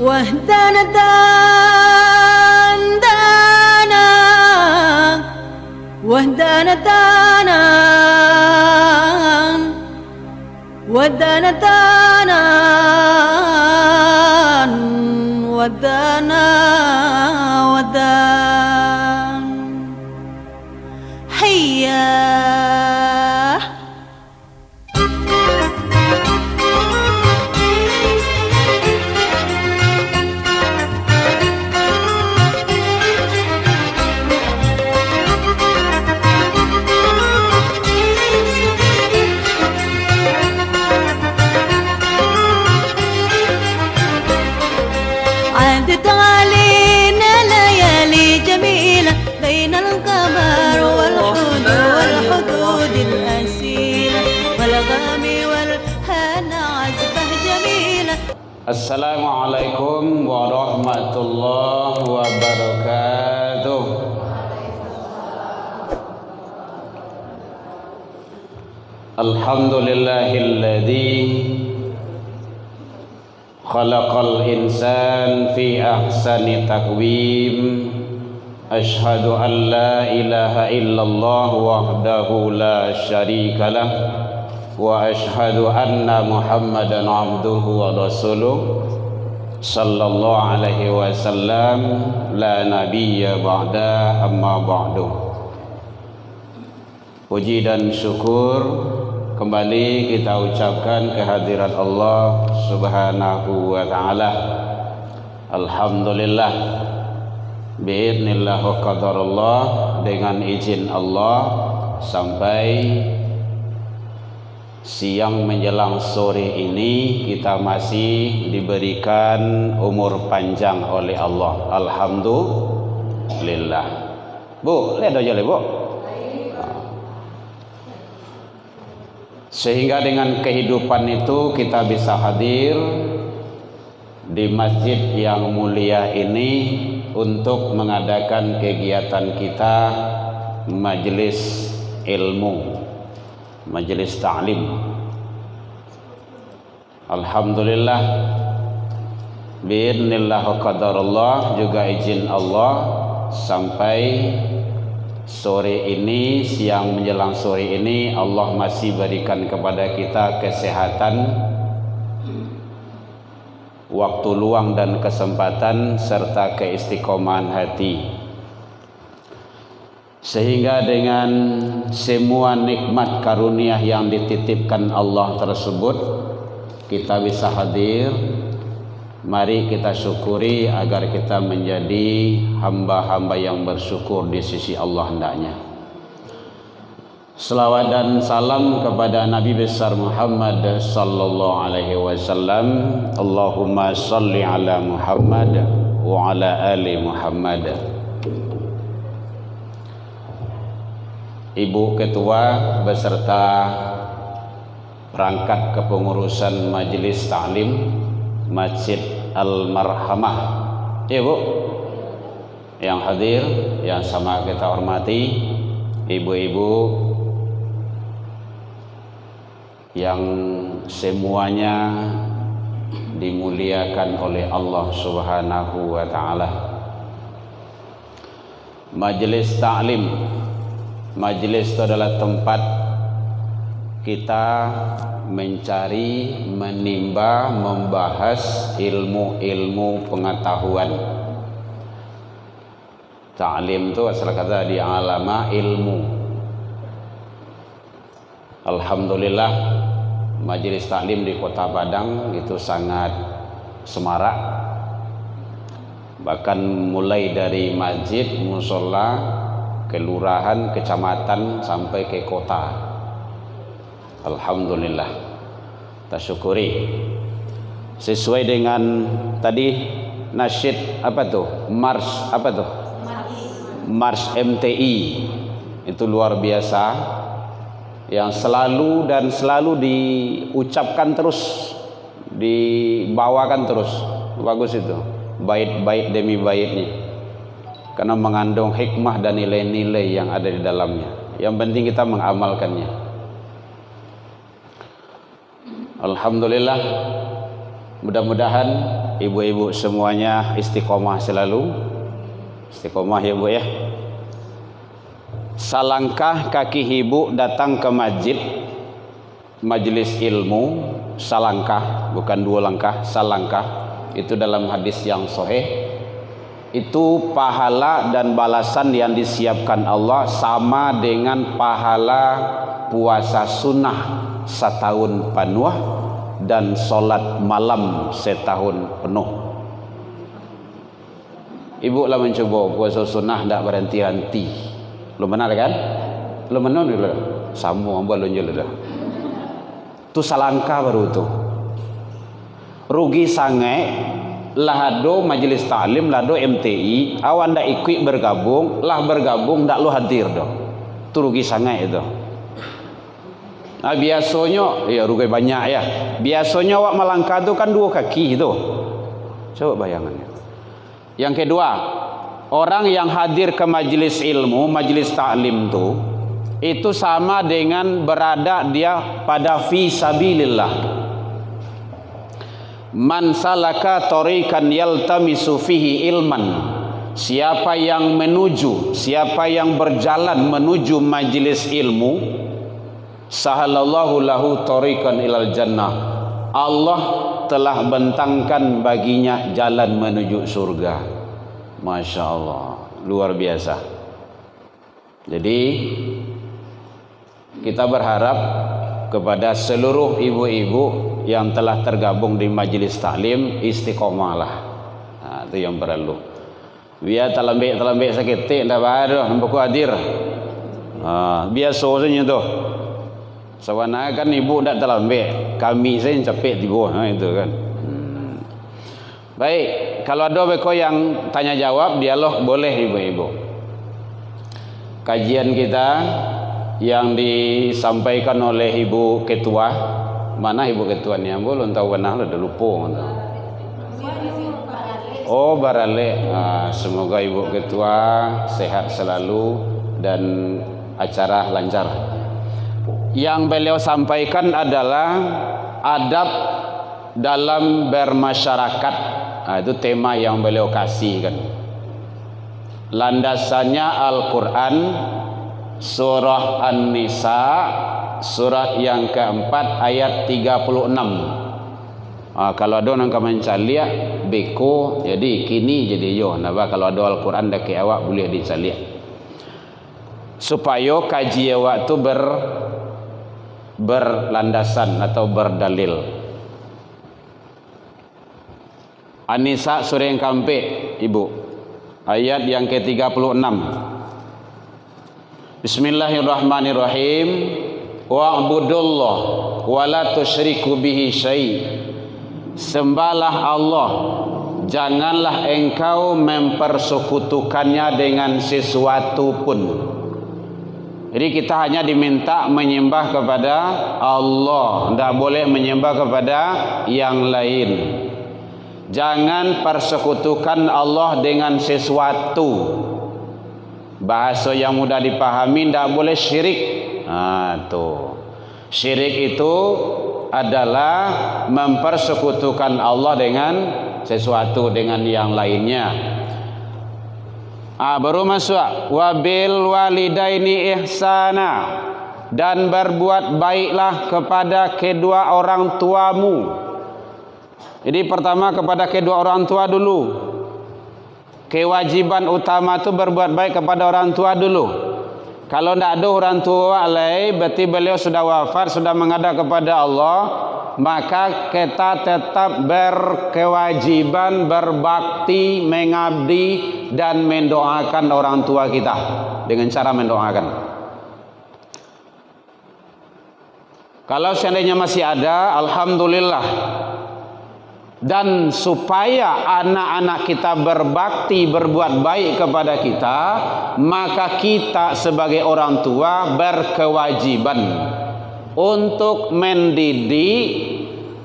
واهدنا دانا واهدنا دانا ودانا دانا ودانا ودان حيا عدت علينا ليالي جميلة بين القمر والحدود الأسيلة والغام والهنا عزبة جميلة. السلام عليكم ورحمة الله وبركاته. الحمد لله الذي khalaqal insan fi ahsani taqwim. Ashhadu an la ilaha illallah wahdahu la syarika lah wa ashhadu anna muhammadan abduhu wa rasuluh sallallahu alaihi wasallam la nabiyya ba'da amma ba'du. Puji dan syukur kembali kita ucapkan kehadirat Allah Subhanahu wa ta'ala. Alhamdulillah bi'idnillah wa qadarullah, dengan izin Allah sampai siang menjelang sore ini kita masih diberikan umur panjang oleh Allah. Alhamdulillah. Bu, lihat aja Bu. Sehingga dengan kehidupan itu kita bisa hadir di masjid yang mulia ini untuk mengadakan kegiatan kita majelis ilmu, majelis ta'lim. Alhamdulillah bi'idnillah wa qadarullah, juga izin Allah sampai sore ini, siang menjelang sore ini, Allah masih berikan kepada kita kesehatan, waktu luang dan kesempatan serta keistiqomahan hati, sehingga dengan semua nikmat karunia yang dititipkan Allah tersebut kita bisa hadir. Mari kita syukuri agar kita menjadi hamba-hamba yang bersyukur di sisi Allah hendaknya. Selawat dan salam kepada Nabi besar Muhammad sallallahu alaihi wasallam. Allahumma salli ala Muhammad wa ala ali Muhammad. Ibu Ketua beserta perangkat kepengurusan Majelis Ta'lim Masjid Al-Marhamah, ya Bu, yang hadir, yang sama kita hormati, ibu-ibu yang semuanya dimuliakan oleh Allah Subhanahu wa ta'ala. Majelis Ta'lim, majelis itu adalah tempat kita mencari, menimba, membahas ilmu-ilmu pengetahuan. Ta'lim itu asal kata di alama ilmu. Alhamdulillah majelis taklim di Kota Padang itu sangat semarak. Bahkan mulai dari masjid, musola, kelurahan, kecamatan sampai ke kota. Alhamdulillah, kita syukuri. Sesuai dengan tadi nasyid apa tuh? Mars apa tuh? Mars MTI itu luar biasa, yang selalu dan selalu diucapkan terus, dibawakan terus. Bagus itu, bait-bait demi baitnya, karena mengandung hikmah dan nilai-nilai yang ada di dalamnya. Yang penting kita mengamalkannya. Alhamdulillah Mudah-mudahan ibu-ibu semuanya istiqomah selalu. Istiqomah ya Bu ya. Salangkah kaki ibu datang ke masjid, majelis ilmu, salangkah, bukan 2 langkah, salangkah. Itu dalam hadis yang sahih. Itu pahala dan balasan yang disiapkan Allah sama dengan pahala puasa sunnah setahun penuh dan solat malam setahun penuh. Ibu lah mencoba puasa sunnah tak berhenti-henti. Lu benar kan? Lu benar dulu. Sama hamba lu dah. Tu salangka baru tu. Rugi sangai lahado majelis taklim, lahado MTI, awan dak ikut bergabung, lah bergabung dak lu hadir dah. Tu rugi sangai itu. Nah, biasanya ya rugi banyak ya. Biasanya awak melangkah tu kan 2 kaki itu. Coba bayangannya. Yang kedua, orang yang hadir ke majelis ilmu, majelis taklim tu, itu sama dengan berada dia pada fi sabilillah. Man salaka tariqan yaltamisu fihi ilman. Siapa yang menuju, siapa yang berjalan menuju majelis ilmu, sahalallahu lahu tariqan ilal jannah. Allah telah bentangkan baginya jalan menuju surga. Masya Allah, luar biasa. Jadi kita berharap kepada seluruh ibu-ibu yang telah tergabung di majelis taklim, istiqomahlah. Nah, itu yang perlu. Biar talambik sakit dah baru nampak hadir. Biasa saja tu. Sawana kan ibu tak terlambat, kami saya capek tiba, itu kan. Baik, kalau ada beko yang tanya jawab, dialog boleh ibu-ibu. Kajian kita yang disampaikan oleh Ibu Ketua, mana Ibu Ketua ni? Belum tahu mana, dah lupa. Oh, Barale. Semoga Ibu Ketua sehat selalu dan acara lancar. Yang beliau sampaikan adalah adab dalam bermasyarakat. Itu tema yang beliau kasihkan. Landasannya Al-Quran, surah An-Nisa, surah yang keempat ayat 36. Kalau ada orang mencaliak beko, jadi kini jadi yo. Napa kalau ada Al-Quran dak awak boleh dicaliak. Supaya kaji awak tu berlandasan atau berdalil. An-Nisa surah yang keempat, Ibu. Ayat yang ke-36. Bismillahirrahmanirrahim. Wa'budullah wa la tusyriku bihi syai'. Sembahlah Allah, janganlah engkau mempersekutukannya dengan sesuatu pun. Jadi kita hanya diminta menyembah kepada Allah, tidak boleh menyembah kepada yang lain. Jangan persekutukan Allah dengan sesuatu. Bahasa yang mudah dipahami, tidak boleh syirik. Tuh. Syirik itu adalah mempersekutukan Allah dengan sesuatu, dengan yang lainnya. Baru masuk wabil walidaini ihsana, dan berbuat baiklah kepada kedua orang tuamu. Jadi pertama kepada kedua orang tua dulu. Kewajiban utama itu berbuat baik kepada orang tua dulu. Kalau tidak ada orang tua alai, berarti beliau sudah wafat, sudah menghadap kepada Allah, maka kita tetap berkewajiban berbakti, mengabdi dan mendoakan orang tua kita dengan cara mendoakan. Kalau seandainya masih ada, alhamdulillah. Dan supaya anak-anak kita berbakti, berbuat baik kepada kita, maka kita sebagai orang tua berkewajiban untuk mendidik,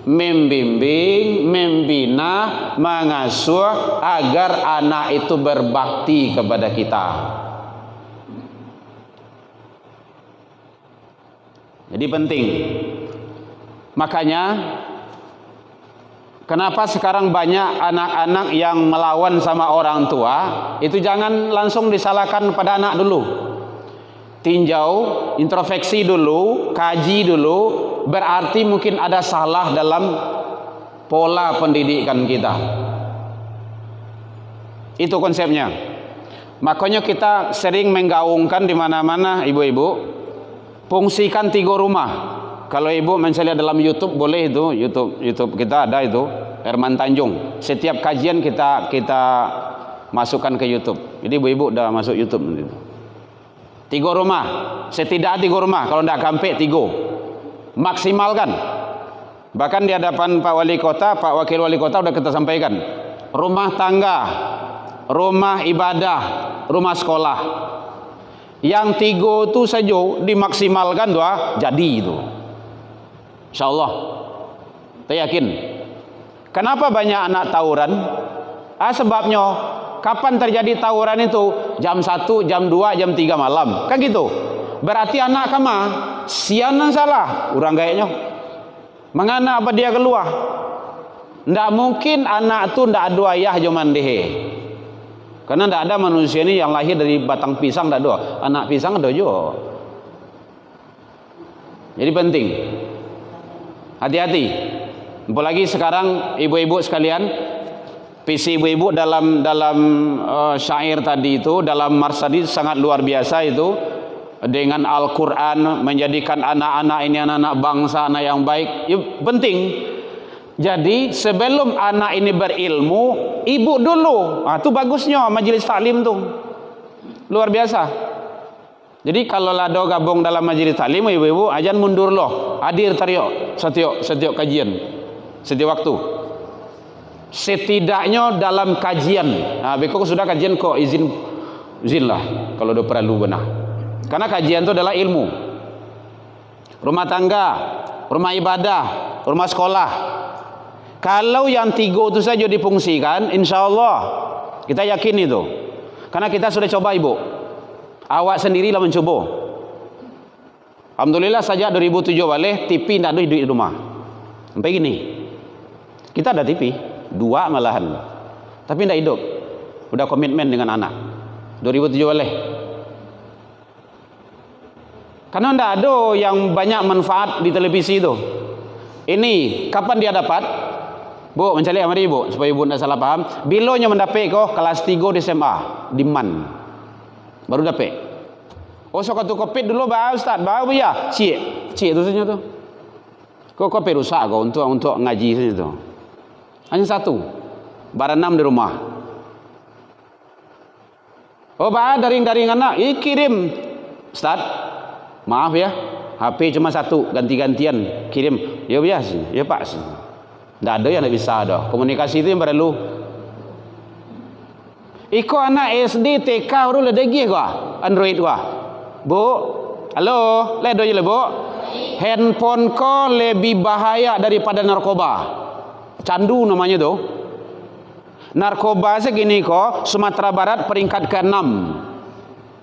membimbing, membina, mengasuh agar anak itu berbakti kepada kita. Jadi penting. Makanya Kenapa sekarang banyak anak-anak yang melawan sama orang tua? Itu jangan langsung disalahkan pada anak dulu. Tinjau, introspeksi dulu, kaji dulu. Berarti mungkin ada salah dalam pola pendidikan kita. Itu konsepnya. Makanya kita sering menggaungkan di mana-mana, ibu-ibu, fungsikan 3 rumah. Kalau ibu misalnya dalam YouTube boleh itu, YouTube kita ada itu, Herman Tanjung. Setiap kajian kita masukkan ke YouTube. Jadi ibu-ibu udah masuk YouTube itu. 3 rumah, setidaknya 3 rumah. Kalau tidak sampai 3, maksimalkan. Bahkan di hadapan Pak Wali Kota, Pak Wakil Wali Kota udah kita sampaikan. Rumah tangga, rumah ibadah, rumah sekolah. Yang 3 itu saja dimaksimalkan doa jadi itu. Insyaallah. Saya yakin. Kenapa banyak anak tawuran? Sebabnya kapan terjadi tawuran itu? Jam 1, jam 2, jam 3 malam. Kan gitu. Berarti anak kama sian yang salah. Urang gayanya. Mengana apa dia keluar? Ndak mungkin anak tu ndak ada ayah jaman dehe. Karena ndak ada manusia ini yang lahir dari batang pisang, ndak ada. Anak pisang ada juga. Jadi penting. Hati-hati. Apalagi sekarang ibu-ibu sekalian, visi ibu-ibu dalam syair tadi itu, dalam mars tadi sangat luar biasa itu. Dengan Al-Quran menjadikan anak-anak ini anak-anak bangsa, anak yang baik. Ya, penting. Jadi sebelum anak ini berilmu, ibu dulu. Itu bagusnya majelis taklim tuh. Luar biasa. Jadi kalau lado gabung dalam majelis taklim, ibu-ibu ajan mundur loh. Hadir tario setiap kajian, setiap waktu. Setidaknya dalam kajian. Beko sudah kajian kok izin lah kalau udah perlu benar. Karena kajian itu adalah ilmu. Rumah tangga, rumah ibadah, rumah sekolah. Kalau yang 3 itu saja difungsikan, insya Allah kita yakin itu. Karena kita sudah coba ibu. Awak sendirilah mencoba. Alhamdulillah saja 2007 balik TV tidak ada di rumah. Sampai gini. Kita ada TV 2 malahan. Tapi tidak hidup. Udah komitmen dengan anak. 2007 balik. Karena tidak ada yang banyak manfaat di televisi itu. Ini kapan dia dapat? Bu, mencari amari ibu supaya ibu tidak salah paham. Bilonya mendapat kok kelas 3 di SMA di MAN. Baru dapat. Oh, so katu kopit dulu bah Ustaz, bah ya. Cik itu saja tu. Kok kopit rusak kau untuk ngaji saja tu. Hanya 1. Barang 6 di rumah. Oh, bah daring anak, kirim. Ustaz, maaf ya, HP cuma 1, ganti-gantian kirim. Ya biasa, ya Pak. Tidak ada yang tidak bisa dah. Komunikasi itu yang perlu. Iko anak SD, TK baru ledegi gua, Android gua. Bu, halo, ledo je bu. Handphone ko lebih bahaya daripada narkoba. Candu namanya tuh. Narkoba segini kok, Sumatera Barat peringkat ke-6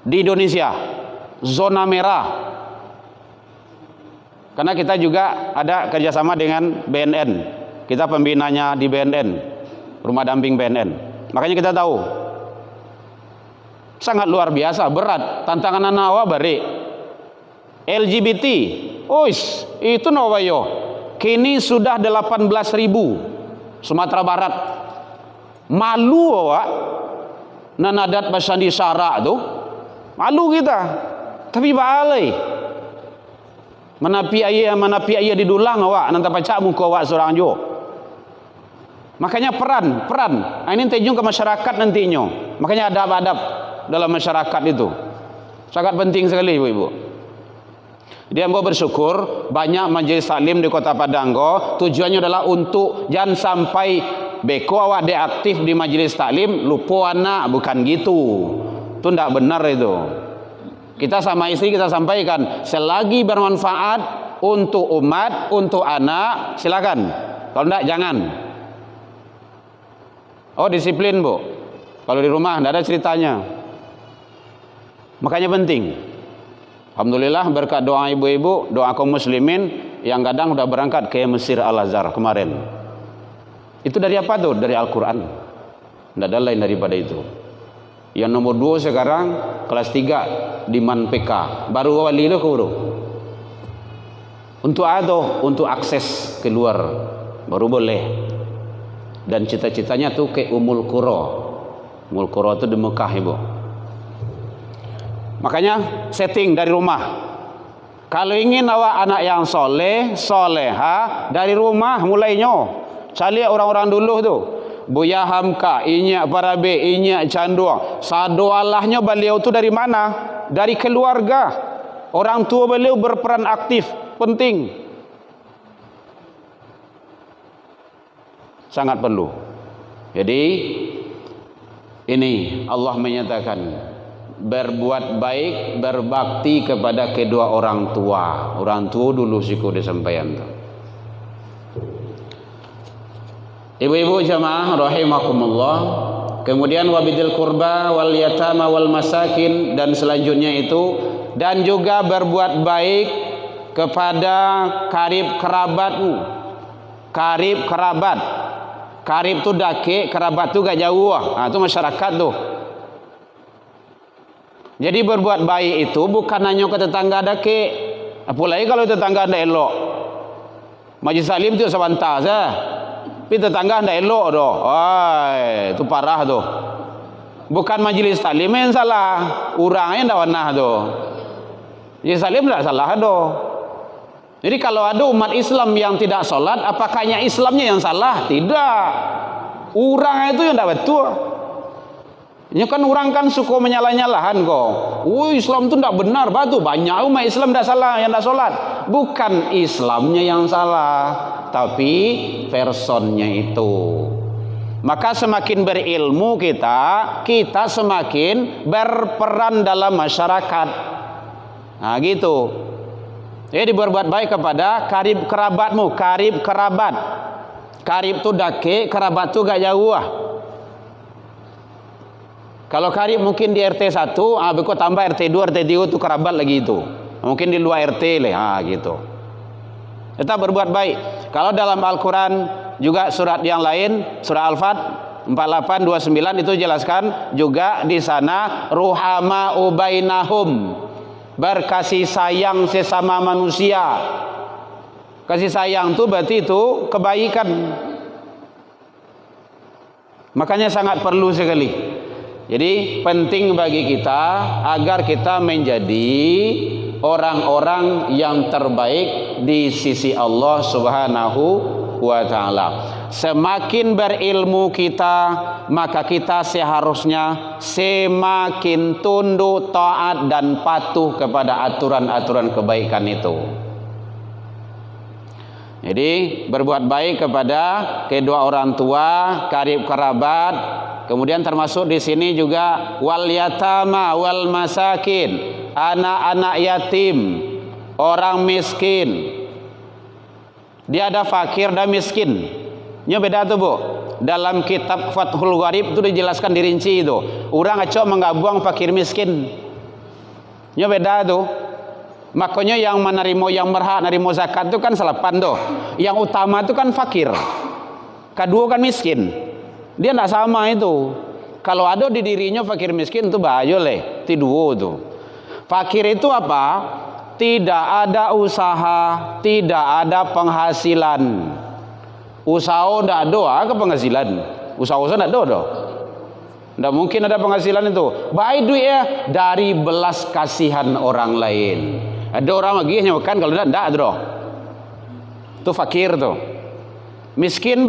di Indonesia. Zona merah. Karena kita juga ada kerjasama dengan BNN. Kita pembinanya di BNN, rumah damping BNN. Makanya kita tahu. Sangat luar biasa, berat. Tantangan anak awak bari. LGBT. Ois, itu nawayo. Kini sudah 18.000 Sumatera Barat. Malu awak. Nanadat Basandi Syara tu. Malu kita. Tapi balai. Menapi ayah didulang awak. Nanti pacak muka awak seorang jo. Makanya peran. Ini tejung ke masyarakat nantinya. Makanya adab-adab dalam masyarakat itu sangat penting sekali ibu-ibu. Dia mau bersyukur banyak majelis taklim di Kota Padang. Tujuannya adalah untuk jangan sampai beko awak deaktif di majelis taklim lupa anak, bukan gitu. Itu tidak benar itu. Kita sama istri kita sampaikan selagi bermanfaat untuk umat, untuk anak, silakan. Kalau tidak jangan. Oh, disiplin bu. Kalau di rumah tidak ada ceritanya. Makanya penting. Alhamdulillah berkat doa ibu-ibu, doa kaum muslimin yang kadang sudah berangkat ke Mesir Al-Azhar kemarin. Itu dari apa tuh? Dari Al-Quran. Tidak ada lain daripada itu. Yang nomor 2 sekarang kelas 3 di Man PK. Baru wali lo bro. Untuk apa? Untuk akses keluar baru boleh. Dan cita-citanya tuh ke Umul Qura. Umul Qura itu di Mekah ibu. Makanya setting dari rumah. Kalau ingin awak anak yang soleh, soleha dari rumah mulainya. Cari orang-orang dulu tuh. Buya Hamka, Inyak Parabe, Inyak Canduang. Sadoalahnya beliau tuh dari mana? Dari keluarga. Orang tua beliau berperan aktif, penting. Sangat perlu. Jadi ini Allah menyatakan berbuat baik, berbakti kepada kedua orang tua. Orang tua dulu siku disampaikan tuh. Ibu-ibu jamaah rahimakumullah. Kemudian wabidil qurba wal yatama wal masakin, dan selanjutnya itu, dan juga berbuat baik kepada karib kerabatmu. Karib kerabat. Karib tu dake, kerabat tu gak jauh. Nah, itu masyarakat tuh. Jadi berbuat baik itu bukan hanya ke tetangga dake. Apalagi kalau tetangga ndak elok. Majlis salim tu sebentar saja. Tapi tetangga ndak elok doh. Wah, itu parah tuh. Bukan majlis salim yang salah, orangnya ndak wanah tuh. Majlis salim ndak salah doh. Jadi kalau ada umat Islam yang tidak sholat, apakahnya Islamnya yang salah? Tidak. Orangnya itu yang ndak betul. Ini kan orang kan suka menyalah-nyalahan kok. Islam itu tidak benar, batu banyak umat Islam tidak salah yang tidak sholat. Bukan Islamnya yang salah, tapi personnya itu. Maka semakin berilmu kita semakin berperan dalam masyarakat. Nah gitu. Jadi berbuat baik kepada karib kerabatmu, karib kerabat. Karib tu dake, kerabat tu gak jauh. Kalau karib mungkin di RT 1, bekok tambah RT 2, RT 3 itu kerabat lagi itu. Mungkin di luar RT lah, gitu. Tetap berbuat baik. Kalau dalam Al-Quran juga surat yang lain, surah Al-Fat 4829 itu jelaskan juga di sana ruhama ubainahum, berkasih sayang sesama manusia. Kasih sayang itu berarti itu kebaikan. Makanya sangat perlu sekali. Jadi penting bagi kita agar kita menjadi orang-orang yang terbaik di sisi Allah Subhanahu wa taala. Semakin berilmu kita, maka kita seharusnya semakin tunduk, taat dan patuh kepada aturan-aturan kebaikan itu. Jadi berbuat baik kepada kedua orang tua, karib kerabat, kemudian termasuk di sini juga wal yatama wal masakin, anak-anak yatim, orang miskin. Dia ada fakir dan miskin. Ini beda tuh bu. Dalam kitab Fathul Gharib itu dijelaskan dirinci itu. Orang acok menggabung fakir miskin. Ini beda tuh. Makanya yang menerima, yang berhak menerima zakat itu kan selapan tuh. Yang utama itu kan fakir. Kedua kan miskin. Dia tidak sama itu. Kalau ada di dirinya fakir miskin itu bahaya leh. Tidur tuh. Fakir itu apa? Tidak ada usaha, tidak ada penghasilan. Usaha tidak ada ke penghasilan. Usaha tidak ada. Tidak mungkin ada penghasilan itu. Baik duit ya dari belas kasihan orang lain. Ada orang lagi yang makan, kalau tidak ada. Itu fakir tuh. Miskin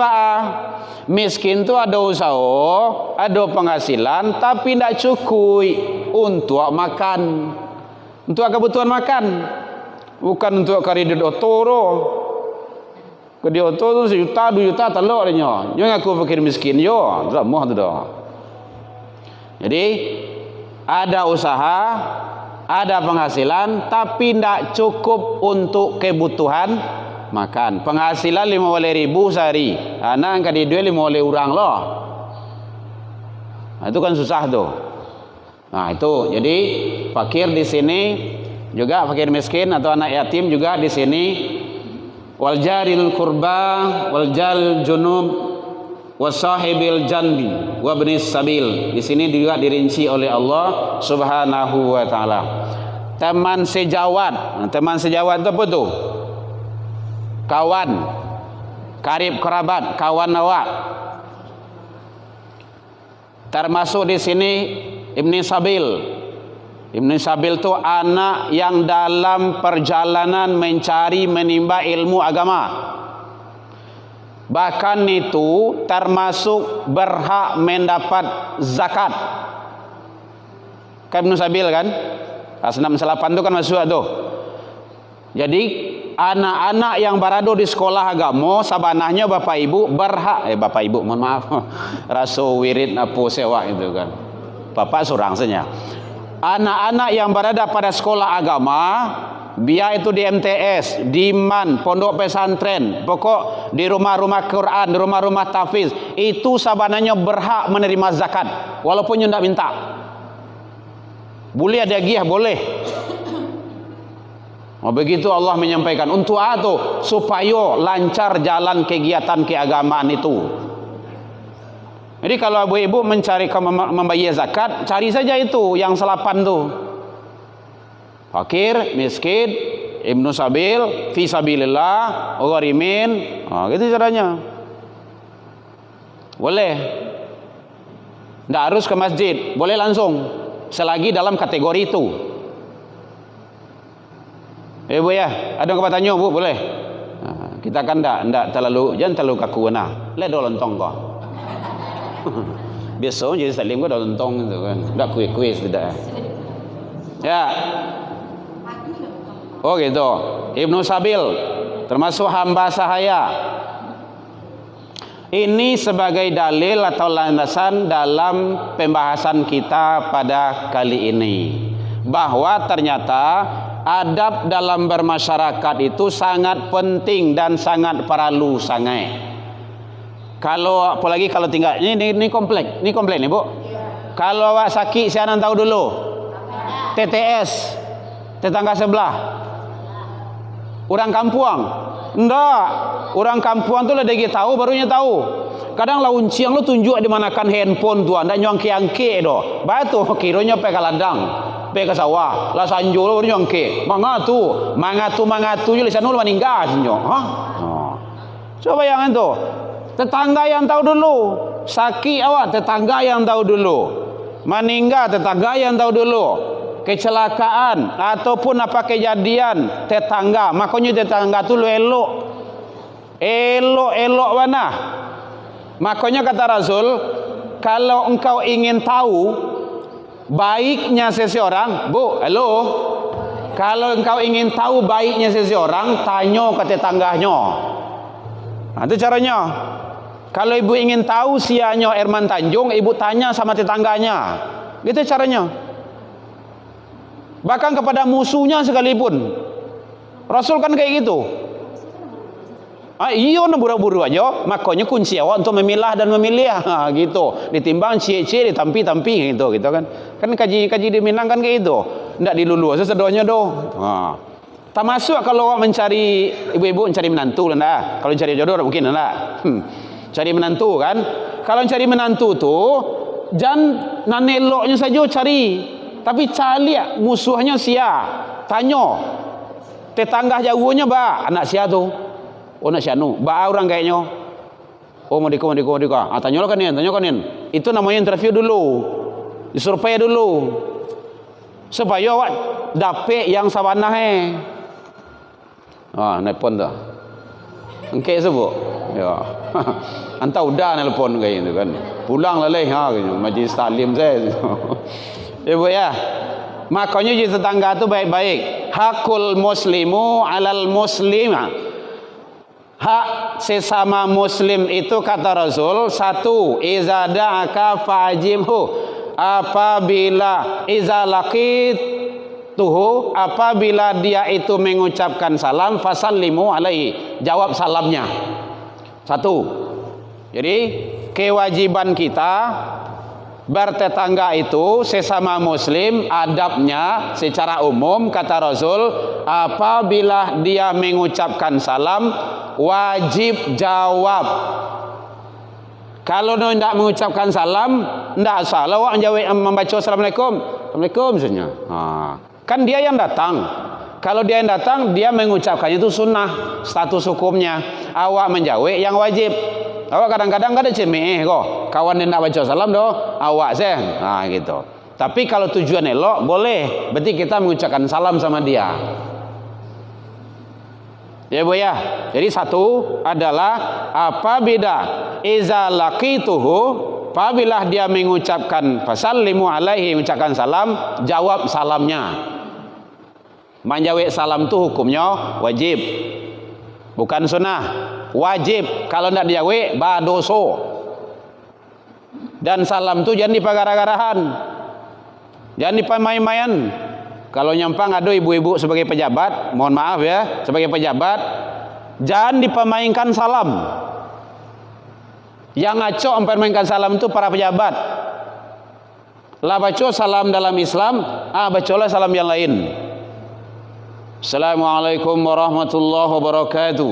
miskin tuh ada usaha, ada penghasilan, tapi tidak cukup untuk makan, untuk kebutuhan makan, bukan untuk kredit otoro. Kredit otoro itu 1 juta, 2 juta telur nya. Jangan aku fakir miskin yo, tidak mau tu dah. Jadi ada usaha, ada penghasilan, tapi tidak cukup untuk kebutuhan makan. Penghasilan 50.000 sehari, anak angkat di duit 50 orang loh. Nah, itu kan susah tuh. Nah itu, jadi fakir di sini juga fakir miskin atau anak yatim juga di sini. Wal jaril kurba, wal jal junub, wasahibil janbi wa ibnis sabil. Di sini juga dirinci oleh Allah Subhanahu wa taala. Teman sejawat. Teman sejawat itu apa tuh? Kawan, karib kerabat, kawan awak. Termasuk di sini Ibni Sabil. Ibni Sabil itu anak yang dalam perjalanan mencari menimba ilmu agama. Bahkan itu termasuk berhak mendapat zakat. Kan Ibnu Sabil kan? Kelas 6 8 itu kan masuk tuh. Jadi anak-anak yang berada di sekolah agama sabanahnya bapak ibu berhak bapak ibu mohon maaf raso wirid apo sewa itu kan. Bapak surang saja. Anak-anak yang berada pada sekolah agama, biar itu di MTS, di MAN, pondok pesantren, pokok di rumah-rumah Quran, di rumah-rumah tahfiz, itu sabananya berhak menerima zakat walaupun tidak minta. Boleh ada giah, boleh. Begitu Allah menyampaikan untuk itu supaya lancar jalan kegiatan keagamaan itu. Jadi kalau ibu-ibu mencari membayar zakat, cari saja itu yang 8 tuh. Fakir, miskin, Ibnu Sabil, fi sabilillah, gharimin. Gitu caranya. Boleh. Tidak harus ke masjid, boleh langsung selagi dalam kategori itu. Bu ya, ada yang tanya Bu, boleh. Kita kan jangan terlalu kaku nah. Le do lontong kok. Biasa jadi salim kok do lontong gitu kan. Enggak kuis-kuis tidak. Ya. Oh gitu. Ibnu Sabil termasuk hamba sahaya. Ini sebagai dalil atau landasan dalam pembahasan kita pada kali ini, bahwa ternyata adab dalam bermasyarakat itu sangat penting dan sangat perlu sangat. Kalau apalagi kalau tinggal ini komplek nih Bu. Kalau awak sakit sianan tahu dulu. TTS tetangga sebelah. Orang kampung. Enggak. Orang kampung tuh lagi tahu barunya tahu. Kadang laun ciang lu tunjuk di manakan handphone tuan dan nyongke-angke do. Batu kironya pe kaladang. Pe ke sawah, la sanjo lu nyongke. Mangatu ju lisan lu maninggal sinyo. Coba yang itu. Tetangga yang tahu dulu. Sakit awak tetangga yang tahu dulu. Meninggal tetangga yang tahu dulu. Kecelakaan ataupun apa kejadian tetangga. Makanya tetangga tu lu elok mana. Makanya kata Rasul, kalau engkau ingin tahu baiknya seseorang, Bu, halo. Kalau engkau ingin tahu baiknya seseorang, tanya ke tetangganya. Nah, itu caranya. Kalau ibu ingin tahu sianya Herman Tanjung, ibu tanya sama tetangganya. Gitu caranya. Bahkan kepada musuhnya sekalipun. Rasul kan kayak gitu. Iya buru-buru aja. Makanya kunci awak untuk memilah dan memilih gitu. Ditimbang cie-cie ditampi-tampi gitu kan. Kan kaji di Minang kan kayak gitu. Ndak dilulu sesedohnya doh. Termasuk kalau awak mencari ibu-ibu mencari menantu lah. Kalau cari jodoh mungkin lah. Cari menantu kan. Kalau cari menantu tuh jangan naneloknya saja cari. Tapi cari musuhnya sia. Tanya. Tetangga jauhnya anak sia tuh. Oh nak sianu. Orang kayaknya. Oh mau diko. Tanya kan. Itu namanya interview dulu. Disurvey dulu. Supaya awak dapet yang sabanah nelpon dah. Engke sebut. Ya. Anta udah nelpon kayak gitu kan. Pulang lah gitu. Majlis taklim saya. Ibu ya. Makanya jadi tetangga itu baik-baik. Hakul muslimu alal muslima. Hak sesama muslim itu kata Rasul, satu, iza da'aka fa'ajimhu. Apabila iza laqit tuhu, apabila dia itu mengucapkan salam, fasallimu alaihi, jawab salamnya. Satu. Jadi kewajiban kita bertetangga itu sesama muslim, adabnya secara umum kata Rasul, apabila dia mengucapkan salam wajib jawab. Kalau tidak mengucapkan salam, tidak salah awak membaca assalamualaikum. Assalamualaikum saja. Kan dia yang datang. Kalau dia yang datang, dia mengucapkannya itu sunnah, status hukumnya. Awak menjawab yang wajib. Awak kadang-kadang ada cemeh kok. Kawan dia nak baca salam doh, awak saya. Gitu. Tapi kalau tujuan elok boleh. Berarti kita mengucapkan salam sama dia. Ya Bu ya. Jadi satu adalah apa beda iza laqituhu, apabila dia mengucapkan fasallimu alaihi, mengucapkan salam, jawab salamnya. Menjawab salam itu hukumnya wajib, bukan sunnah. Wajib. Kalau tidak dijawab badoso. Dan salam itu jangan dipagar-agarahan, jangan dipamain-main. Kalau nyampang ada ibu-ibu sebagai pejabat, mohon maaf ya, sebagai pejabat, jangan dipemainkan salam. Yang ngaco mempermainkan salam itu para pejabat. Lah baca salam dalam Islam, bacalah salam yang lain. Assalamualaikum warahmatullahi wabarakatuh.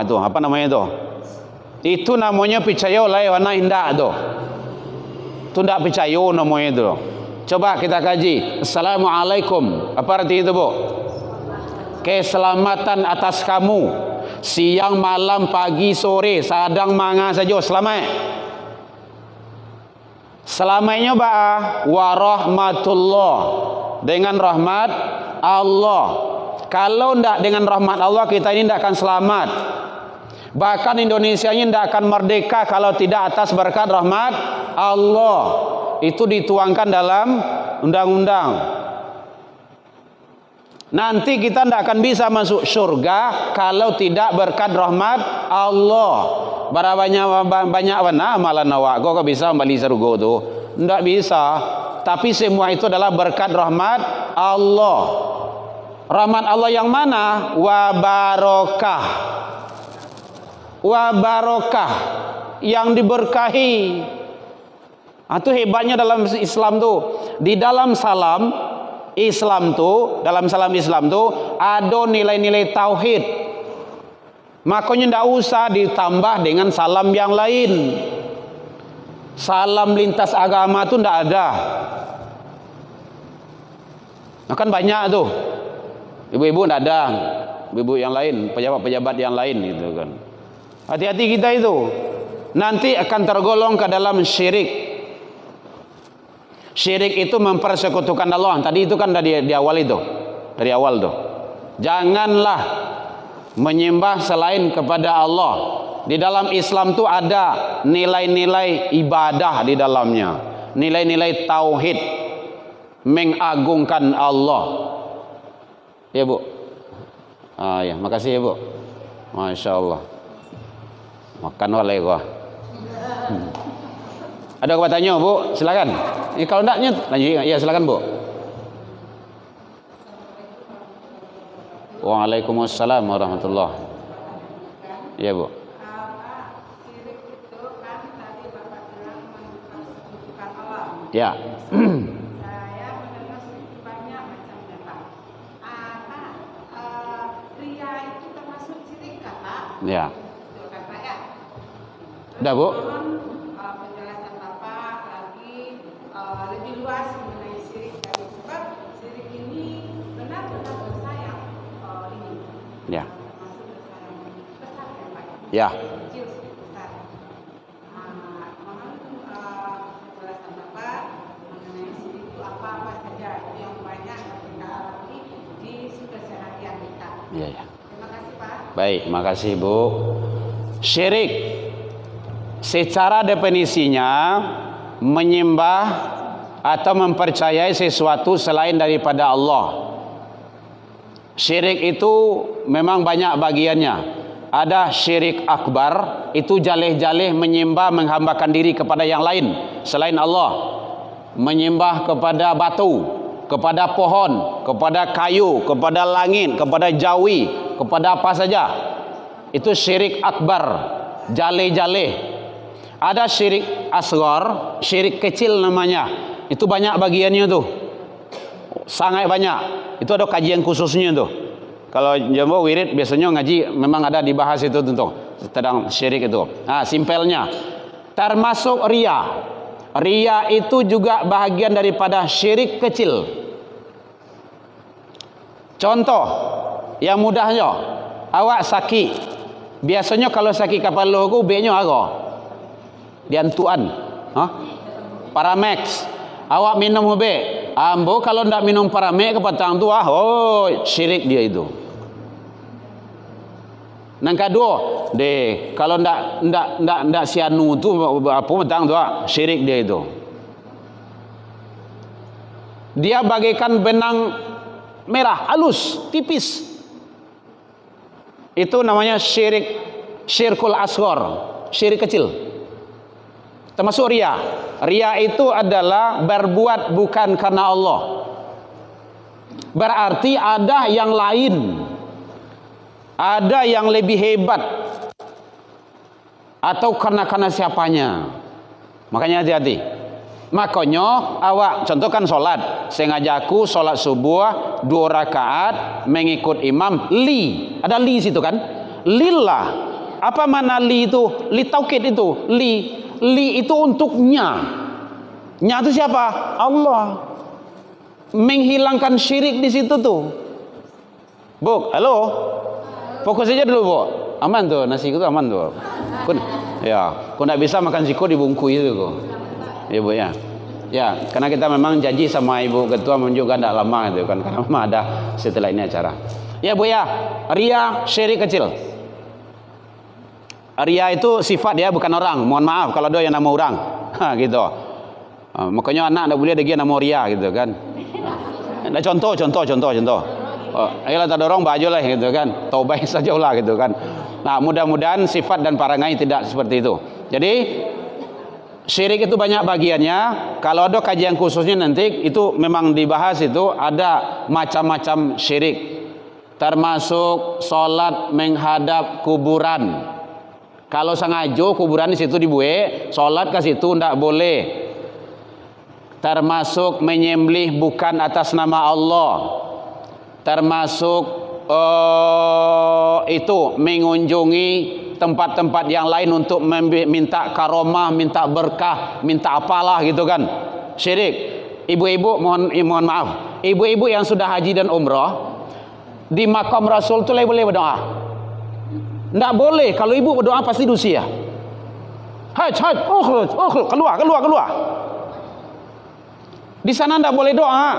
Itu apa namanya itu? Itu namanya percaya oleh warna indah itu. Itu tidak percaya namanya itu. Coba kita kaji. Assalamualaikum. Apa arti itu Bu? Keselamatan atas kamu. Siang, malam, pagi, sore, sadang, manga saja. Selamat. Selamatnya warahmatullah. Dengan rahmat Allah. Kalau tidak dengan rahmat Allah, kita ini tidak akan selamat. Bahkan Indonesia ini tidak akan merdeka kalau tidak atas berkat rahmat Allah. Itu dituangkan dalam undang-undang. Nanti kita tidak akan bisa masuk surga kalau tidak berkat rahmat Allah. Banyak warna amalan awak kok bisa kembali surga tu? Tidak bisa. Tapi semua itu adalah berkat rahmat Allah. Rahmat Allah yang mana? Wa barokah. Wa barokah, yang diberkahi. Itu hebatnya dalam Islam tuh. Di dalam salam Islam tuh, dalam salam Islam tuh ada nilai-nilai tauhid. Makanya tidak usah ditambah dengan salam yang lain. Salam lintas agama tuh tidak ada. Nah, kan banyak tuh. Ibu-ibu tidak ada. Ibu-ibu yang lain, pejabat-pejabat yang lain gitu kan. Hati-hati kita itu. Nanti akan tergolong ke dalam syirik. Syirik itu mempersekutukan Allah. Tadi itu kan dari awal itu. Dari awal tuh. Janganlah menyembah selain kepada Allah. Di dalam Islam itu ada nilai-nilai ibadah di dalamnya. Nilai-nilai tauhid. Mengagungkan Allah. Ya Bu. Ya, makasih ya Bu. Masya Allah. Makan oleh gua. Ada yang tanya Bu? Silakan. Kalau enggaknya lanjut. Ya silakan Bu. Waalaikumsalam warahmatullahi. Ya Bu. Ya. Ya. Dah Bu. Penjelasan Bapak lagi lebih luas mengenai syirik tadi, sebab syirik ini benar-benar dosa yang ini. Ya. Termasuk dosa yang besar ya Pak. Ya. Kecil sedikit besar. Mohon penjelasan Bapak mengenai syirik itu apa saja yang banyak kita alami di keseharian kita. Ya, ya. Terima kasih Pak. Baik, makasih Bu. Syirik secara definisinya menyembah atau mempercayai sesuatu selain daripada Allah. Syirik itu memang banyak bagiannya. Ada syirik akbar, itu jaleh-jaleh menyembah, menghambakan diri kepada yang lain selain Allah. Menyembah kepada batu, kepada pohon, kepada kayu, kepada langit, kepada jawi, kepada apa saja. Itu syirik akbar, jaleh-jaleh. Ada syirik asghar, syirik kecil namanya. Itu banyak bagiannya tuh. Sangat banyak. Itu ada kajian khususnya tuh. Kalau jamba wirid biasanya ngaji memang ada dibahas itu tuh. tentang syirik itu. Simpelnya termasuk ria. Ria itu juga bahagian daripada syirik kecil. Contoh yang mudahnya, awak sakit. Biasanya kalau sakit kepala aku B-nya apa? Diantuan. Paramex. Awak minum B. Ambo kalau ndak minum Paramex ke petang tu syirik dia itu. Nang kedua, kalau ndak sianu tu apa petang tu syirik dia itu. Dia bagaikan benang merah halus, tipis. Itu namanya syirkul asghar, syirik kecil. Termasuk ria. Ria itu adalah berbuat bukan karena Allah. Berarti ada yang lain. Ada yang lebih hebat. Atau karena siapanya. Makanya hati-hati. Makanya awak contohkan solat. Sengajaku solat subuh 2 rakaat mengikut imam li. Ada li situ kan? Lillah. Apa mana li itu? Li taukid itu. Li itu untuknya. Nya itu siapa? Allah. Menghilangkan syirik di situ tuh. Bu, halo. Fokus aja dulu, Bu. Aman tuh, nasi itu aman tuh. Kau nak bisa makan siko dibungkus itu kok. Ya, Bu ya. Ya, karena kita memang janji sama Ibu Ketua menunjukkan tidak lama itu kan, karena memang ada setelah ini acara. Ya, Bu ya. Ria syirik kecil. Ria itu sifat dia, bukan orang. Mohon maaf kalau ada yang nama orang. Gitu. Makanya anak tidak boleh ada nama ria gitu kan. Nah, contoh. Ayolah tak dorong baju lah gitu kan. Taubat saja lah gitu kan. Nah, mudah-mudahan sifat dan perangai tidak seperti itu. Jadi syirik itu banyak bagiannya. Kalau ada kajian khususnya nanti itu memang dibahas, itu ada macam-macam syirik. Termasuk solat menghadap kuburan. Kalau sengaja kuburan di situ dibuat, solat ke situ tidak boleh. Termasuk menyembelih bukan atas nama Allah. Termasuk itu mengunjungi tempat-tempat yang lain untuk minta karomah, minta berkah, minta apalah gitu kan. Syirik. Ibu-ibu mohon maaf. Ibu-ibu yang sudah haji dan umrah di makam Rasul itu boleh berdoa. Tidak boleh. Kalau ibu berdoa pasti dosa. Keluar. Di sana tidak boleh doa.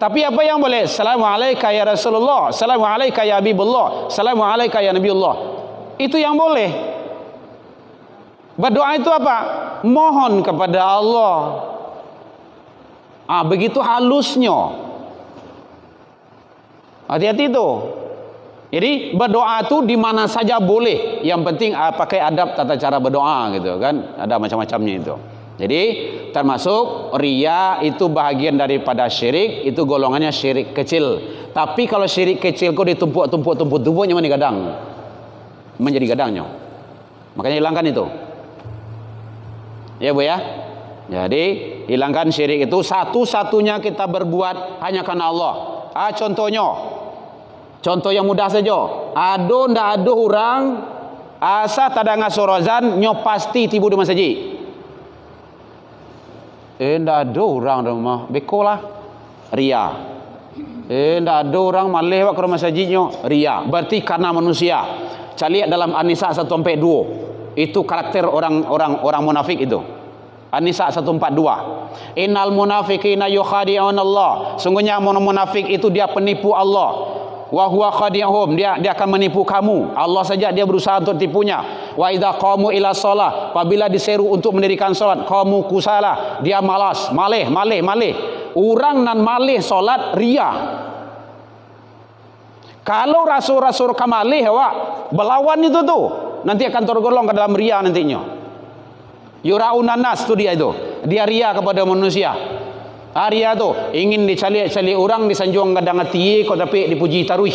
Tapi apa yang boleh? Assalamualaikum ya Rasulullah, Assalamualaikum ya Habibullah, Assalamualaikum ya Nabiullah. Itu yang boleh. Berdoa itu apa? Mohon kepada Allah. Begitu halusnya. Hati-hati itu. Jadi berdoa itu di mana saja boleh. Yang penting pakai adab tata cara berdoa gitu kan. Ada macam-macamnya itu. Jadi termasuk ria itu bahagian daripada syirik, itu golongannya syirik kecil. Tapi kalau syirik kecil kok ditumpuk-tumpuknya mana gadang? Menjadi gadangnya. Makanya hilangkan itu. Ya, Bu ya. Jadi hilangkan syirik itu, satu-satunya kita berbuat hanya karena Allah. Contoh yang mudah saja. Ndak ada orang asa tadanga sorozan nyo pasti tibu di masjid. Ndak ada orang rumah beko lah ria. Ndak ada orang malih ke rumah masjidnya ria. Berarti karena manusia. Cari dalam An-Nisa 142. Itu karakter orang munafik itu. An-Nisa 142. Innal munafiqina yukhadi'un Allah. Sungguhnya munafik itu dia penipu Allah. Wa huwa khadi'uhum, dia akan menipu kamu. Allah saja dia berusaha untuk tipunya. Wa idza qamu ila shalah, apabila diseru untuk mendirikan salat, qamu kusala, dia malas, malih. Orang nan malih salat ria. Kalau rasul-rasul kamalih awak berlawan itu tuh, nanti akan tergolong ke dalam ria nantinya. Yuraunan nas tu dia itu. Dia ria kepada manusia. Ria tu ingin dicali orang, disanjung kadang hati kau tapi dipuji taruih.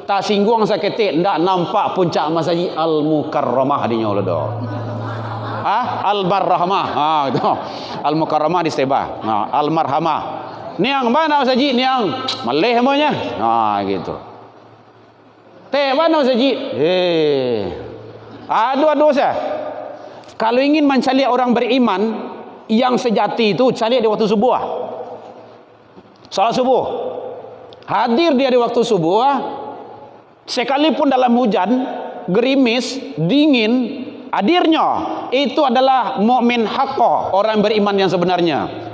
Tak singgung saketik ndak nampak puncak masjid Al-Mukarramah di nyola do. Al-Marhamah. Itu. Al-Mukarramah di Seba. Al-Marhamah. Niang mana masjid niang? Malih semuanya. Gitu. Teh mana masjid? Aduh saya. Kalau ingin mencari orang beriman yang sejati itu cari di waktu subuh. Salat subuh. Hadir dia di waktu subuh, sekalipun dalam hujan, gerimis, dingin, hadirnya itu adalah mukmin haqqo, orang beriman yang sebenarnya.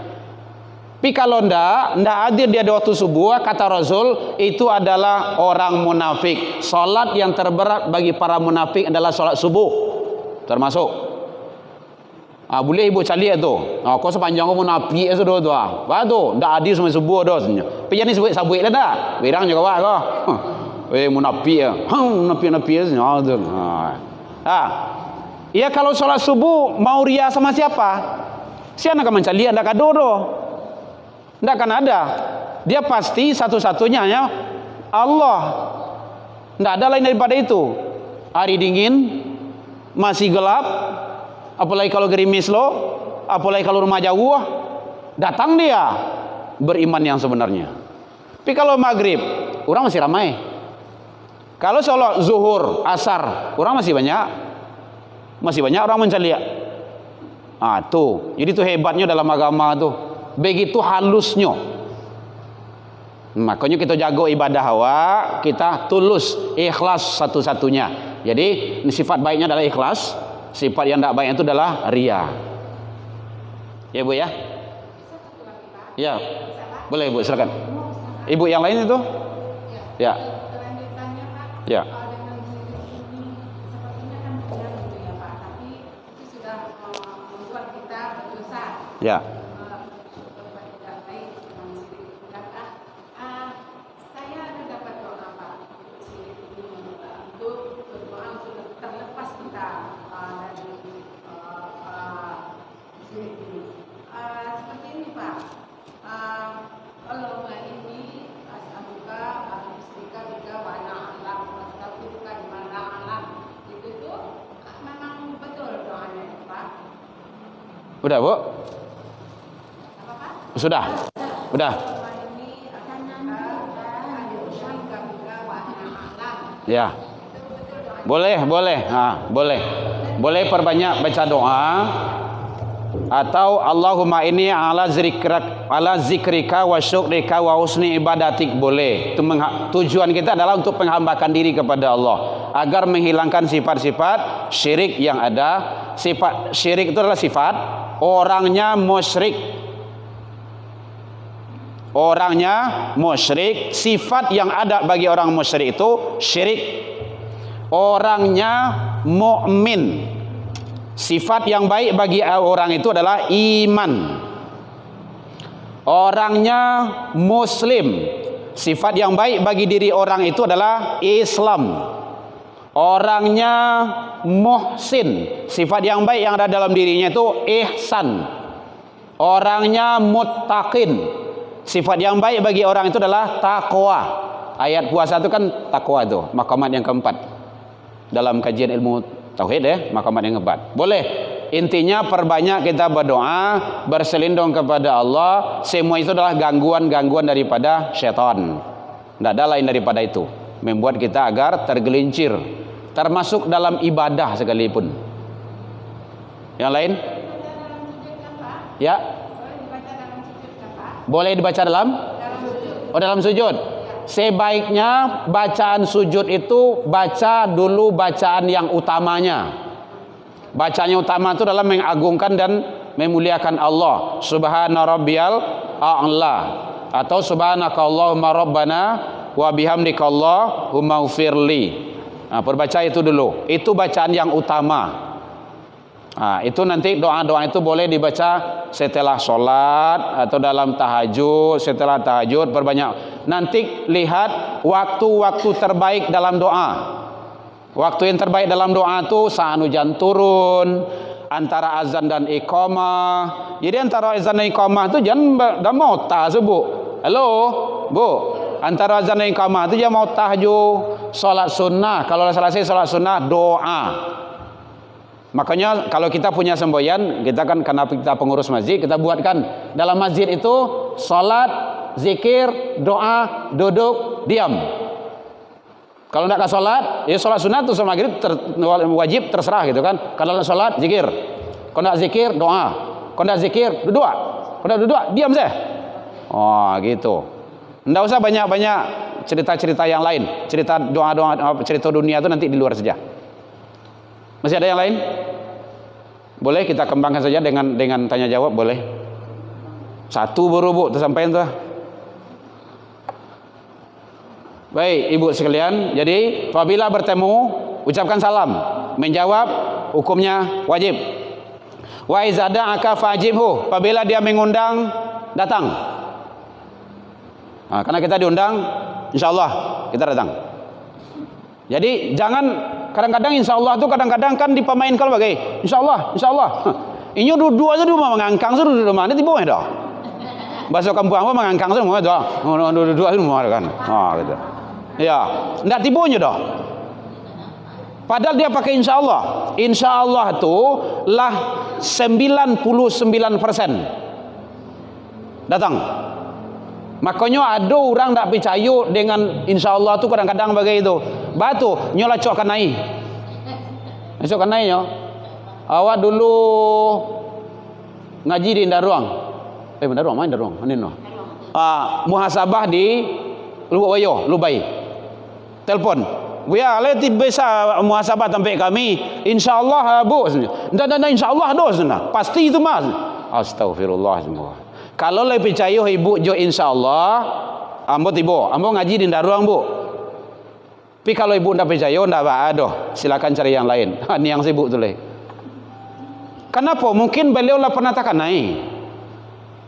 Tapi kalau ndak hadir dia di waktu subuh, kata Rasul, itu adalah orang munafik. Salat yang terberat bagi para munafik adalah salat subuh. Termasuk boleh ibu cari itu. Kau sepanjang kau munafik itu tu. Batu, ndak hadir sampai subuh dah. Tapi jangan sebut sabuk lah dah. Birang juga wah kau. Munafik. Munafik tu. Ya kalau salat subuh mau ria sama siapa? Siapa nak mencari anda kado tu? Tidak akan ada. Dia pasti satu-satunya ya Allah. Tidak ada lain daripada itu. Hari dingin, masih gelap, apalagi kalau gerimis lo, apalagi kalau rumah jauh, datang dia beriman yang sebenarnya. Tapi kalau maghrib, orang masih ramai. Kalau sholat zuhur, asar, orang masih banyak orang mencari. Tuh. Jadi itu hebatnya dalam agama tuh. Begitu halusnya. Makanya kita jago ibadah hawa, kita tulus, ikhlas satu-satunya. Jadi sifat baiknya adalah ikhlas, sifat yang tidak baik itu adalah ria. Ya Bu ya? Ya. Boleh Bu, silakan. Ibu yang lain itu? Ya. Ya. Ya. Udah Bu? Sudah. Ya. Boleh. Boleh perbanyak baca doa. Atau Allahumma inni ala zikrika wa syukrika wa husni ibadatik, boleh. Itu tujuan kita adalah untuk menghambakan diri kepada Allah agar menghilangkan sifat-sifat syirik yang ada. Sifat syirik itu adalah sifat orangnya musyrik. Sifat yang ada bagi orang musyrik itu syirik. Orangnya mukmin. Sifat yang baik bagi orang itu adalah iman. Orangnya muslim. Sifat yang baik bagi diri orang itu adalah Islam. Orangnya muhsin. Sifat yang baik yang ada dalam dirinya itu ihsan. Orangnya muttaqin. Sifat yang baik bagi orang itu adalah taqwa. Ayat puasa itu kan taqwa itu, maqamat yang keempat dalam kajian ilmu tauhid ya, maqamat yang keempat. Boleh. Intinya perbanyak kita berdoa, berselindung kepada Allah. Semua itu adalah gangguan-gangguan daripada syaitan. Tidak ada lain daripada itu. Membuat kita agar tergelincir, termasuk dalam ibadah sekalipun. Yang lain? Ya. Boleh dibaca dalam? Dalam sujud. Sebaiknya bacaan sujud itu baca dulu bacaan yang utamanya. Bacaan yang utama itu adalah mengagungkan dan memuliakan Allah. Subhana rabbiyal a'la atau subhanakallahumma rabbana wa bihamdika Allahumma ufirli. Perbaca itu dulu. Itu bacaan yang utama. Itu nanti doa-doa itu boleh dibaca setelah sholat atau dalam tahajud. Setelah tahajud perbanyak. Nanti lihat waktu-waktu terbaik dalam doa. Waktu yang terbaik dalam doa itu saat hujan turun, antara azan dan iqamah. Jadi antara azan dan iqamah itu jangan dah mau tahajud. Halo, Bu. Antara azan dan iqamah itu jangan mau tahajud. Salat sunnah, kalau selesai salat sunnah doa. Makanya kalau kita punya semboyan, kita kan karena kita pengurus masjid, kita buatkan dalam masjid itu salat, zikir, doa, duduk, diam. Kalau tidak sholat, ya sholat sunat atau sholat maghrib wajib terserah gitu kan. Kalau nak sholat, zikir. Kalau nak zikir, doa. Kalau nak zikir, duduk. Kalau nak duduk, diam saja. Oh gitu. Tidak usah banyak-banyak cerita-cerita yang lain. Cerita doa-doa, cerita dunia itu nanti di luar saja. Masih ada yang lain? Boleh kita kembangkan saja dengan tanya jawab, boleh. Satu baru bu, tersampaikan tuh. Baik, ibu sekalian. Jadi apabila bertemu, ucapkan salam. Menjawab, hukumnya wajib. Wa iza da'aka fajibhu. Apabila dia mengundang, datang. Nah, karena kita diundang, insyaallah kita datang. Jadi jangan kadang-kadang insyaallah itu kadang-kadang kan dipemainkan bagai insyaallah. Ini dua aja rumah mengangkang sudah rumah ini tiba dah. Bahasa kampung apa mengangkang sudah rumah dah. Dua rumah kan. Gitu. Ya, enggak tipunya dah. Padahal dia pakai insyaallah. Insyaallah itu lah 99% datang. Makanya ada orang tak percaya dengan insyaallah tu kadang-kadang bagai itu. Batu nyola cokkan naik. Cokkan naik nyo. Awak dulu ngaji di Daruang. Daruang main Daruang. Mana no? Muhasabah di Lubai. Telepon. Buya, leti bisa muhasabah sampai kami. Insyaallah bu. Dan insyaallah dos nah. Pasti itu mas. Astagfirullah semua. Kalau lebih percaya ibu jo insyaallah, ambo tibo, ambo ngaji di Daruang bu. Tapi kalau ibu ndak percaya, ndak aduh, silakan cari yang lain. Ini yang sibuk tu leh. Kenapa? Mungkin beliau lah pernah takkan naik.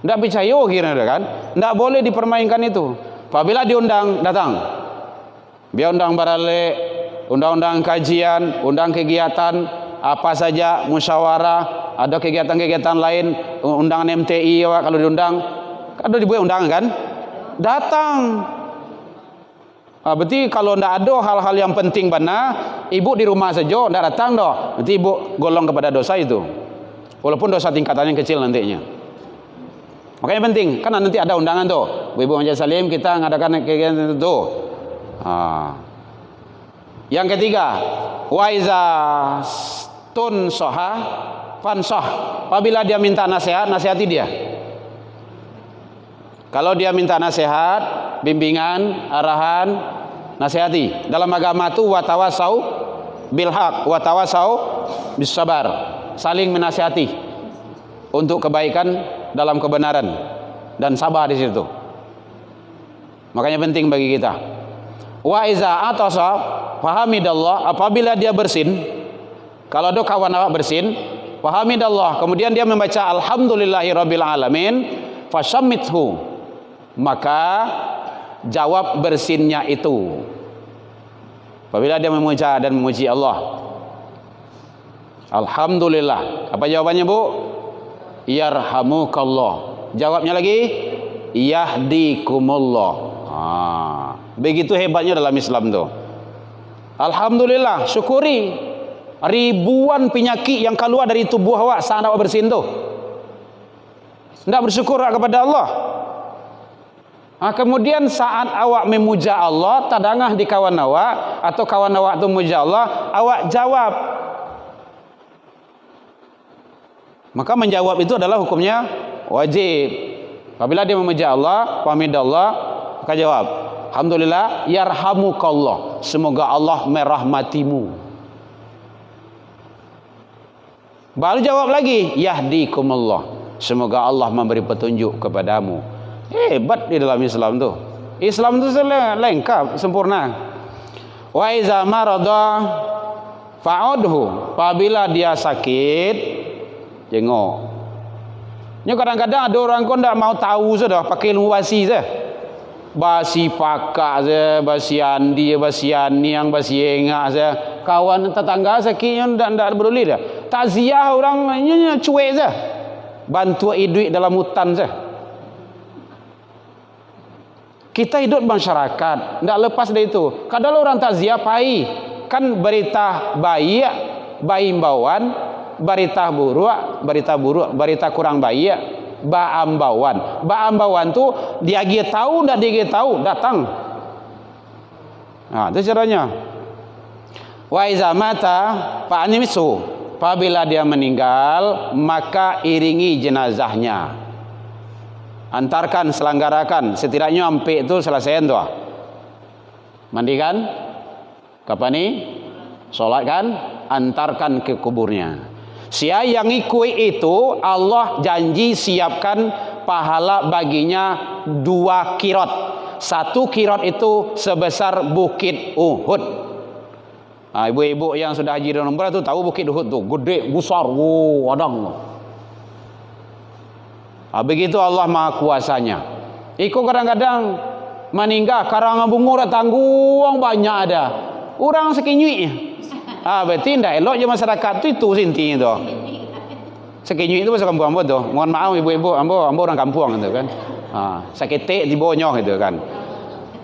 Ndak percaya kira kan? Ndak boleh dipermainkan itu. Apabila diundang, datang. Biar undang barale, undang-undang kajian, undang kegiatan apa saja, musyawarah, ada kegiatan-kegiatan lain, undangan MTI kalau diundang, ada dibuat undangan kan? Datang. Berarti kalau tidak ada hal-hal yang penting benar, ibu di rumah saja, tidak datang dah. Berarti ibu golong kepada dosa itu. Walaupun dosa tingkatannya kecil nantinya. Makanya penting, kan nanti ada undangan tuh. Ibu Majelis Salim kita ngadakan kegiatan itu. Yang ketiga, waiza tun soha fansoh. Apabila dia minta nasihat, nasihati dia. Kalau dia minta nasihat, bimbingan, arahan, nasihati. Dalam agama itu watawasau bil haq, watawasau bis sabar. Saling menasihati untuk kebaikan dalam kebenaran dan sabar di situ. Makanya penting bagi kita. Wa iza atasa fahamidallah, apabila dia bersin, kalau ada kawan awak bersin, fahamidallah, kemudian dia membaca alhamdulillahirabbil alamin, fashammithu, maka jawab bersinnya itu. Apabila dia memuja dan memuji Allah, alhamdulillah, apa jawabannya bu? Yarhamukallah. Jawabnya lagi, yahdikumullah. Begitu hebatnya dalam Islam tu. Alhamdulillah, syukuri ribuan penyakit yang keluar dari tubuh awak saat awak bersin tu. Tidak bersyukur kepada Allah. Kemudian saat awak memuja Allah, tadangah di kawan awak atau kawan awak tu memuja Allah, awak jawab. Maka menjawab itu adalah hukumnya wajib. Apabila dia memuja Allah, hamidallah, maka jawab, alhamdulillah, yarhamukallah, semoga Allah merahmatimu. Baru jawab lagi, yahdikumullah, semoga Allah memberi petunjuk kepadamu. Hebat di dalam Islam tu. Islam tu lengkap, sempurna. Wa iza marada fa'udhu, apabila dia sakit, jengok. Ini kadang-kadang ada orang kau tidak mau tahu sudah, pakai ilmu basi saja. Basi pakak saja, basi andi, basi aniang, basi engak saja. Kawan tetangga sakitnya tidak peduli dah. Takziah orang ini cuek saja. Bantu duit dalam hutan saja. Kita hidup masyarakat, tidak lepas dari itu. Kadang orang takziah pai, kan berita baik, bayi imbauan. Berita buruk, berita kurang baik, Baambawan tu dia tahu, ndak dia tahu datang. Itu caranya. Wa iza mata fa'animisu. Apabila dia meninggal, maka iringi jenazahnya. Antarkan, selenggarakan. Setidaknya sampai itu selesai tu. Mandikan, kapan ni? Solatkan, antarkan ke kuburnya. Siapa yang ikut itu, Allah janji siapkan pahala baginya 2 kirot. 1 kirot itu sebesar bukit Uhud. Ibu-ibu yang sudah haji dan umrah tu tahu bukit Uhud tu, gede, besar, wadang. Begitu Allah Maha Kuasanya. Ikut kadang-kadang meninggal karang bunga dah tanggung banyak ada. Orang sekinyui. Berarti ndak elok je masyarakat tu itu sinti tu. Sekinyui itu bahasa kampung ambo tu. Mohon maaf ibu-ibu, ambo orang kampung tu kan. Saketek di bawahnya gitu kan.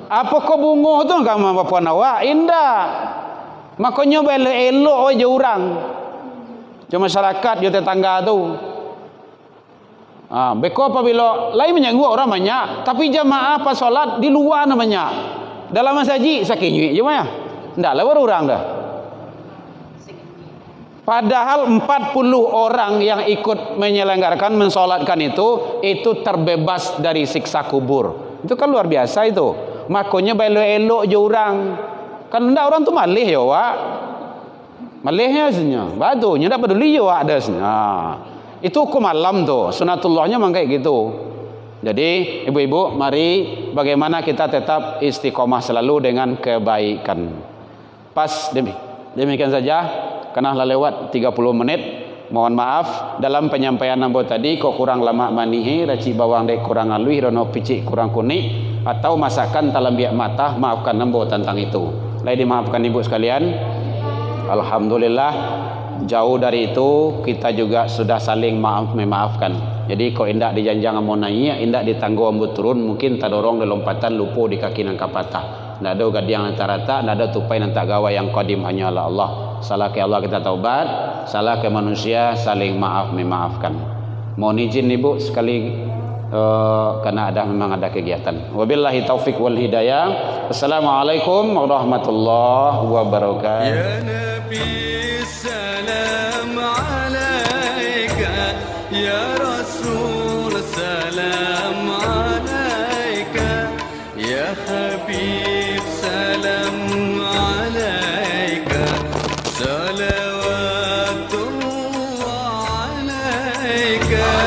Apa kau bunga tu kamu apa puan awak? Indah. Makanya elok je orang. Cuma masyarakat je tetangga tu. Beko apabila lain menyanggup orang banyak, tapi jamaah pas solat di luar namanya. Dalam masjid sakinyui je mah. Ndaklah orang dah. Padahal 40 orang yang ikut menyelenggarakan mensolatkan itu terbebas dari siksa kubur. Itu kan luar biasa itu. Makanya elok je orang. Kan ndak orang tu malih ya wak. Malihnya sebenarnya. Batunya ndak peduli ya wak ada sebenarnya. Itu hukum alam tu. Sunatullahnya memang kayak gitu. Jadi ibu-ibu, mari bagaimana kita tetap istiqomah selalu dengan kebaikan. Pas demikian saja. Karena lewat 30 menit. Mohon maaf dalam penyampaian nambo tadi kok kurang lama manihi, raci bawang dek kurang alui, rono picik kurang kuning, atau masakan talam biak mata, maafkan nambo tentang itu. Lai dimaafkan ibu sekalian. Alhamdulillah, jauh dari itu kita juga sudah saling memaafkan. Jadi kok indak dijanjang amon naik, indak ditangguh ambut turun, mungkin tadorong di lompatan lupo di kaki nang kapatah. Ndak ada gadiang rata-rata, ndak ada tupai nang tak gawa yang qadim hanya Allah. Salah ke Allah kita taubat, salah ke manusia saling memaafkan. Mohon izin ibu sekali karena memang ada kegiatan. Wabillahi taufik wal hidayah. Assalamualaikum warahmatullahi wabarakatuh. Ya Nabi salam alaika, ya Rasul salam alaika, ya Habib salam alaika, salawatullah alaika.